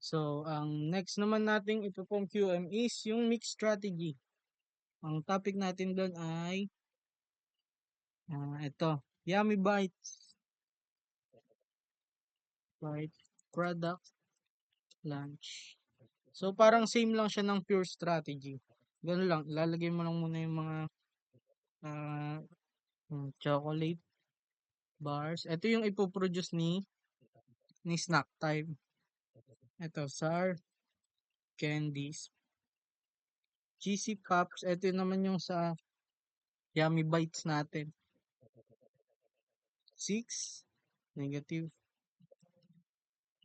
So, ang next naman nating ipopong QM is yung mixed strategy. Ang topic natin doon ay ito, Yummy Bite Product Launch. So, parang same lang siya ng pure strategy. Ganun lang, ilalagay mo lang muna yung mga ah, chocolate bars. Ito yung ipoproduce ni Snack Time. Ito, Sour Candies. Cheesy Pops. Ito naman yung sa Yummy Bites natin. 6, negative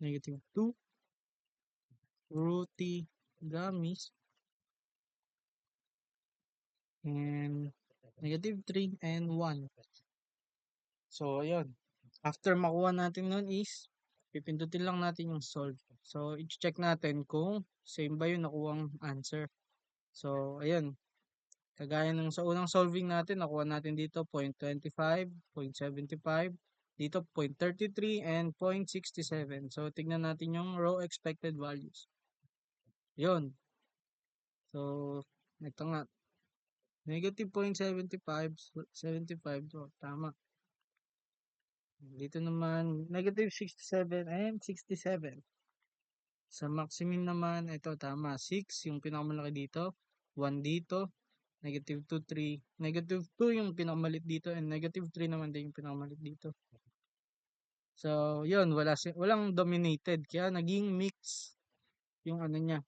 2, Fruity Gummies, and negative 3, and 1. So, ayun. After makuha natin nun is, pipindutin lang natin yung solve. So, i-check natin kung same ba yung nakuhang answer. So, ayun. Kagaya nung sa unang solving natin, nakuha natin dito 0.25, 0.75, dito 0.33, and 0.67. So, tignan natin yung row expected values. Yun. So, ito nga. Negative 0.75, 75. So, tama. Dito naman, negative 67 and 67. Sa maximum naman, ito tama. 6 yung pinakamalaki dito. 1 dito. Negative 2, 3. Negative 2 yung pinakamalit dito. And negative 3 naman din yung pinakamalit dito. So, yun. Walang dominated. Kaya naging mix yung ano niya.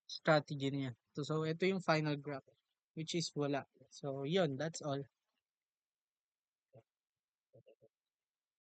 Strategy niya. So, ito yung final graph. Which is wala. So, yun. That's all.